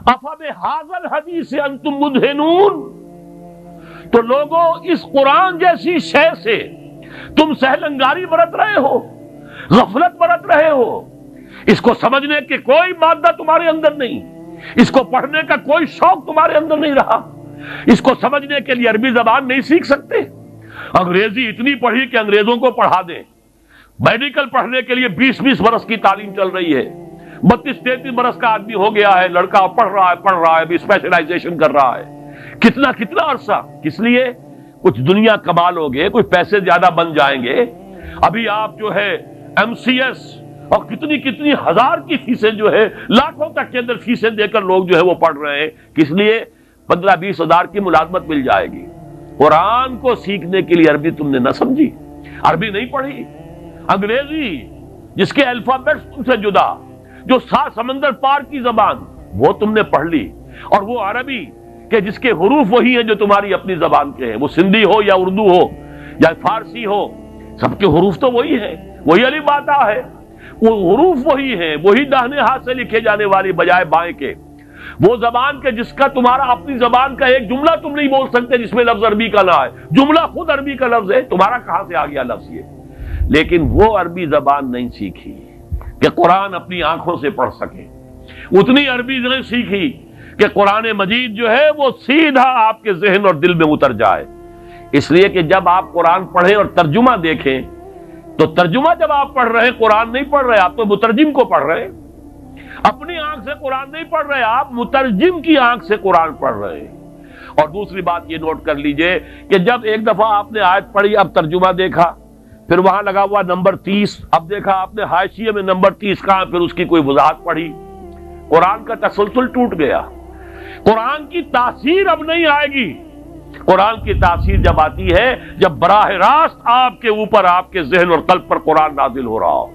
افبہذا الحدیث انتم مدہنون، تو لوگوں اس قرآن جیسی شے سے تم سہلنگاری برت رہے ہو، غفلت برت رہے ہو، اس کو سمجھنے کی کوئی مادہ تمہارے اندر نہیں، اس کو پڑھنے کا کوئی شوق تمہارے اندر نہیں رہا، اس کو سمجھنے کے لیے عربی زبان نہیں سیکھ سکتے، انگریزی اتنی پڑھی کہ انگریزوں کو پڑھا دیں، میڈیکل پڑھنے کے لیے 20 برس کی تعلیم چل رہی ہے، 32-33 برس کا آدمی ہو گیا ہے، لڑکا پڑھ رہا ہے ابھی اسپیشلائزیشن کر رہا ہے، کتنا عرصہ، کس لیے؟ کچھ دنیا کما لو گے، کچھ پیسے زیادہ بن جائیں گے۔ ابھی آپ جو ہے MCS اور کتنی ہزار کی فیسیں جو ہے، لاکھوں تک کے اندر فیسیں دے کر لوگ جو ہے وہ پڑھ رہے ہیں، کس لیے؟ 15-20 ہزار کی ملازمت مل جائے گی۔ قرآن کو سیکھنے کے لیے عربی تم نے نہ سمجھی، عربی نہیں پڑھی، انگریزی جس کے الفابیٹس تم سے جدا، جو 7 سمندر پار کی زبان، وہ تم نے پڑھ لی، اور وہ عربی کہ جس کے حروف وہی ہیں جو تمہاری اپنی زبان کے ہیں، وہ سندھی ہو یا اردو ہو یا فارسی ہو، سب کے حروف تو وہی ہیں، وہی الف با تا ہے، وہ حروف وہی ہیں، وہی داہنے ہاتھ سے لکھے جانے والی بجائے بائیں کے، وہ زبان کے جس کا تمہارا اپنی زبان کا ایک جملہ تم نہیں بول سکتے جس میں لفظ عربی کا نہ ہے، جملہ خود عربی کا لفظ ہے، تمہارا کہاں سے آ گیا لفظ یہ؟ لیکن وہ عربی زبان نہیں سیکھی کہ قرآن اپنی آنکھوں سے پڑھ سکے، اتنی عربی نہیں سیکھی کہ قرآن مجید جو ہے وہ سیدھا آپ کے ذہن اور دل میں اتر جائے۔ اس لیے کہ جب آپ قرآن پڑھیں اور ترجمہ دیکھیں تو ترجمہ جب آپ پڑھ رہے ہیں، قرآن نہیں پڑھ رہے، آپ تو مترجم کو پڑھ رہے ہیں، اپنی آنکھ سے قرآن نہیں پڑھ رہے، آپ مترجم کی آنکھ سے قرآن پڑھ رہے ہیں۔ اور دوسری بات یہ نوٹ کر لیجئے کہ جب ایک دفعہ آپ نے آیت پڑھی، اب ترجمہ دیکھا، پھر وہاں لگا ہوا نمبر 30، اب دیکھا آپ نے حاشیے میں نمبر 30 کہاں، پھر اس کی کوئی وضاحت پڑھی، قرآن کا تسلسل ٹوٹ گیا، قرآن کی تاثیر اب نہیں آئے گی۔ قرآن کی تاثیر جب آتی ہے جب براہ راست آپ کے اوپر، آپ کے ذہن اور قلب پر قرآن نازل ہو رہا ہو،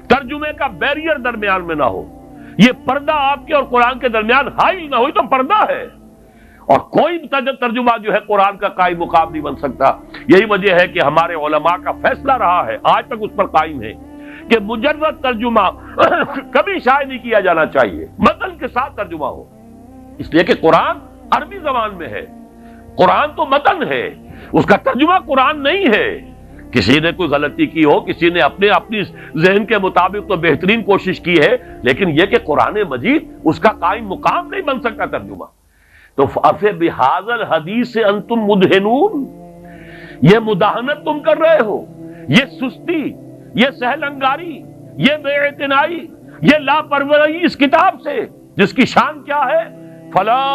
ترجمے کا بیریئر درمیان میں نہ ہو، یہ پردہ آپ کے اور قرآن کے درمیان حائل نہ ہوئی تو پردہ ہے، اور کوئی ترجمہ جو ہے قرآن کا قائم مقام نہیں بن سکتا۔ یہی وجہ ہے کہ ہمارے علماء کا فیصلہ رہا ہے، آج تک اس پر قائم ہے، کہ مجرد ترجمہ کبھی شائع نہیں کیا جانا چاہیے، متن کے ساتھ ترجمہ ہو، اس لیے کہ قرآن عربی زبان میں ہے، قرآن تو متن ہے، اس کا ترجمہ قرآن نہیں ہے۔ کسی نے کوئی غلطی کی ہو، کسی نے اپنی ذہن کے مطابق تو بہترین کوشش کی ہے، لیکن یہ کہ قرآن مجید اس کا قائم مقام نہیں بن سکتا ترجمہ۔ تو فَبِهَذَا الْحَدِيثِ أَنْتُمْ مُدْهِنُونَ، یہ مداہنت تم کر رہے ہو، یہ سستی، یہ سہل انگاری، یہ بے اعتنائی، یہ لاپرواہی اس کتاب سے جس کی شان کیا ہے؟ فَلَا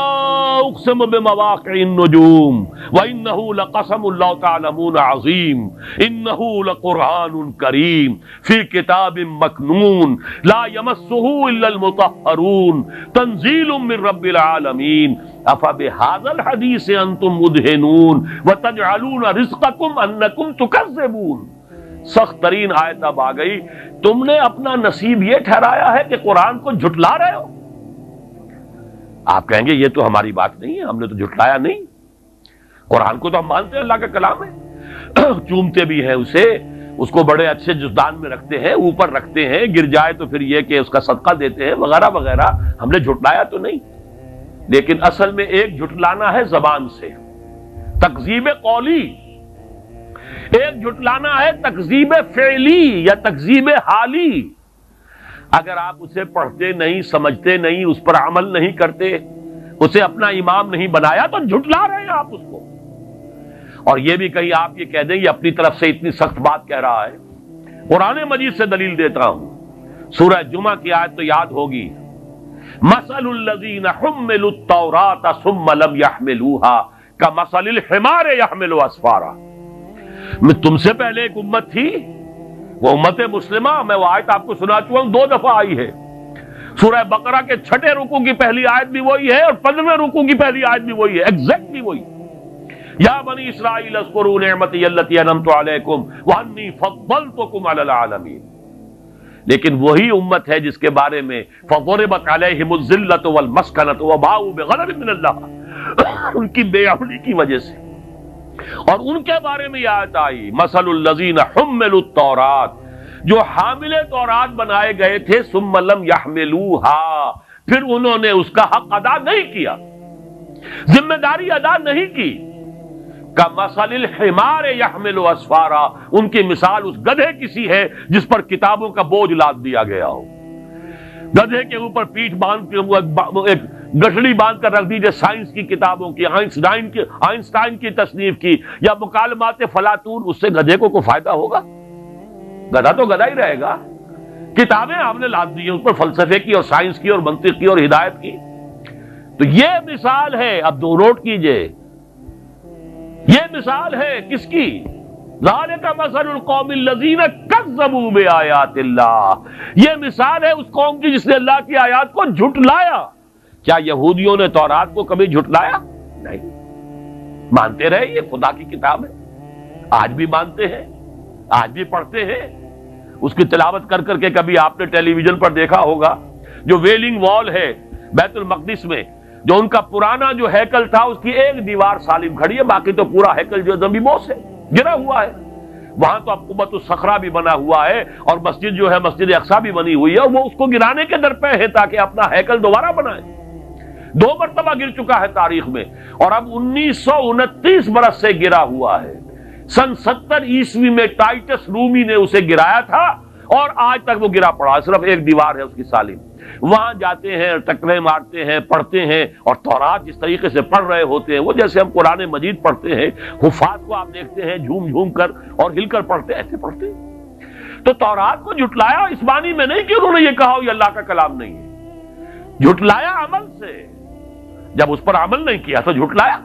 أُقْسِمُ بِمَوَاقِعِ النُّجُومِ وَإِنَّهُ لَقَسَمٌ لَوْ تَعْلَمُونَ عَظِيمٌ إِنَّهُ لَقُرْآنٌ كَرِيمٌ فِي كِتَابٍ مَّكْنُونٍ لَا يَمَسُّهُ إِلَّا الْمُطَهَّرُونَ تَنزِيلٌ مِّن رَّبِّ الْعَالَمِينَ أَفَبِهَذَا الْحَدِيثِ أَنتُم مُّدْهِنُونَ وَتَجْعَلُونَ رِزْقَكُمْ أَنَّكُمْ تُكَذِّبُونَ۔ سخت ترین آیت اب آ گئی، تم نے اپنا نصیب یہ ٹھہرایا ہے کہ قرآن کو جھٹلا رہے ہو۔ آپ کہیں گے یہ تو ہماری بات نہیں ہے، ہم نے تو جھٹلایا نہیں، قرآن کو تو ہم مانتے ہیں، اللہ کا کلام ہے، چومتے بھی ہیں اسے، اس کو بڑے اچھے جزدان میں رکھتے ہیں، اوپر رکھتے ہیں، گر جائے تو پھر یہ کہ اس کا صدقہ دیتے ہیں وغیرہ وغیرہ، ہم نے جھٹلایا تو نہیں۔ لیکن اصل میں ایک جھٹلانا ہے زبان سے، تکذیب قولی، ایک جھٹلانا ہے تکذیب فعلی یا تکذیب حالی۔ اگر آپ اسے پڑھتے نہیں، سمجھتے نہیں، اس پر عمل نہیں کرتے، اسے اپنا امام نہیں بنایا تو جھٹلا رہے ہیں آپ اس کو۔ اور یہ بھی کہیں آپ یہ کہہ دیں یہ اپنی طرف سے اتنی سخت بات کہہ رہا ہے، قرآن مجید سے دلیل دیتا ہوں، سورہ جمعہ کی آیت تو یاد ہوگی، مثل الذین حملوا التوراۃ ثم لم يحملوها کمثل الحمار يحمل اسفارا۔ میں تم سے پہلے ایک امت تھی، وہ امت مسلمہ، میں وہ آیت آپ کو سنا چکا ہوں، 2 دفعہ آئی ہے، سورہ بقرہ کے 6 رکوع کی پہلی آیت بھی وہی ہے اور 15ویں رکوع کی پہلی آیت بھی وہی ہے، ایگزیکٹلی وہی، یا بنی اسرائیل اذکروا نعمتی التی انعمت علیکم وانی فضلتکم علی العالمین۔ لیکن وہی امت ہے جس کے بارے میں فضربت علیہم الذلۃ والمسکنۃ وباؤوا بغضب من اللہ، ان کی بے عملی کی وجہ سے، اور ان کے بارے میں یہ آیت آئی مثل الذین حملوا التوراۃ، جو حامل تورات بنائے گئے تھے، ثم لم یحملوها، پھر انہوں نے اس کا حق ادا نہیں کیا، ذمہ داری ادا نہیں کی۔ کمثل الحمار یحمل اسفارا، ان کی مثال اس گدھے کی سی ہے جس پر کتابوں کا بوجھ لاد دیا گیا ہو۔ گدھے کے اوپر پیٹھ باندھ کے ایک گٹھڑی باندھ کر رکھ دیجیے سائنس کی کتابوں کی، آئنسٹائن کی تصنیف کی یا مکالمات فلاطون، اس سے گدھے کو کوئی فائدہ ہوگا؟ گدھا تو گدھا ہی رہے گا۔ کتابیں آپ نے لاد دی ہیں اس پر فلسفے کی اور سائنس کی اور منطق کی اور ہدایت کی۔ تو یہ مثال ہے، اب دو نوٹ کیجئے، یہ مثال ہے کس کی؟ ذالک مثل القوم الذین کذبوا بآیات اللہ، یہ مثال ہے اس قوم کی جس نے اللہ کی آیات کو جھٹلایا۔ کیا یہودیوں نے تورات کو کبھی جھٹلایا؟ نہیں، مانتے رہے یہ خدا کی کتاب ہے، آج بھی مانتے ہیں، آج بھی پڑھتے ہیں اس کی تلاوت کر کر کے۔ کبھی آپ نے ٹیلی ویژن پر دیکھا ہوگا جو ویلنگ وال ہے بیت المقدس میں، جو ان کا پرانا جو ہیکل تھا اس کی ایک دیوار سالم کھڑی ہے، باقی تو پورا ہیکل جو زمین بوس ہے، گرا ہوا ہے۔ وہاں تو اب قبۃ الصخرہ بھی بنا ہوا ہے اور مسجد جو ہے مسجد اقصیٰ بھی بنی ہوئی ہے، اور وہ اس کو گرانے کے درپے ہے تاکہ اپنا ہیکل دوبارہ بنائے۔ 2 مرتبہ گر چکا ہے تاریخ میں، اور اب 1929 برس سے گرا ہوا ہے۔ سن 70 عیسوی میں ٹائٹس رومی نے اسے گرایا تھا اور آج تک وہ گرا پڑا، صرف ایک دیوار ہے اس کی سالم۔ وہاں جاتے ہیں، ٹکرے مارتے ہیں، پڑھتے ہیں، اور تورات جس طریقے سے پڑھ رہے ہوتے ہیں وہ جیسے ہم قرآن مجید پڑھتے ہیں، حفاظ کو آپ دیکھتے ہیں جھوم جھوم کر اور ہل کر پڑھتے ہیں، ایسے پڑھتے ہیں۔ تو تورات کو جھٹلایا اس معنی میں نہیں کہ انہوں نے یہ کہا یہ اللہ کا کلام نہیں ہے، جھٹلایا عمل سے، جب اس پر عمل نہیں کیا تو جھٹلایا۔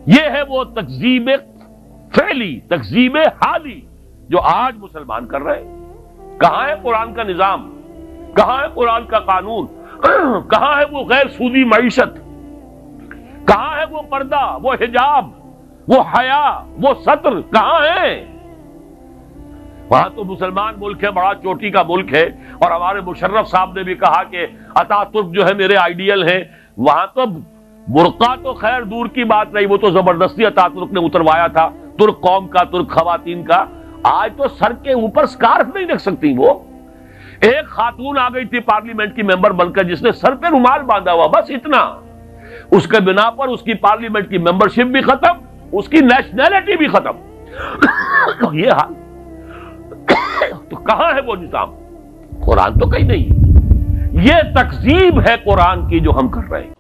یہ ہے وہ تکذیب فعلی، تکذیب حالی جو آج مسلمان کر رہے ہیں۔ کہاں ہے قرآن کا نظام؟ کہاں ہے قرآن کا قانون؟ کہاں ہے وہ غیر سودی معیشت؟ کہاں ہے وہ پردہ، وہ حجاب، وہ حیا، وہ ستر؟ کہاں ہے؟ وہاں تو مسلمان ملک ہے، بڑا چوٹی کا ملک ہے، اور ہمارے مشرف صاحب نے بھی کہا کہ اتا ترک جو ہے میرے آئیڈیل ہیں۔ وہاں تو برقع تو خیر دور کی بات نہیں، وہ تو زبردستی اتا ترک نے اتروایا تھا، ترک قوم کا، ترک خواتین کا۔ آج تو سر کے اوپر سکارف نہیں رکھ سکتی وہ۔ ایک خاتون آ گئی تھی پارلیمنٹ کی ممبر بن کر جس نے سر پہ رومال باندھا ہوا، بس اتنا، اس کے بنا پر اس کی پارلیمنٹ کی ممبرشپ بھی ختم، اس کی نیشنلٹی بھی ختم۔ یہ حال تو کہاں ہے وہ نظام؟ قرآن تو کہیں نہیں۔ یہ تکذیب ہے قرآن کی جو ہم کر رہے ہیں۔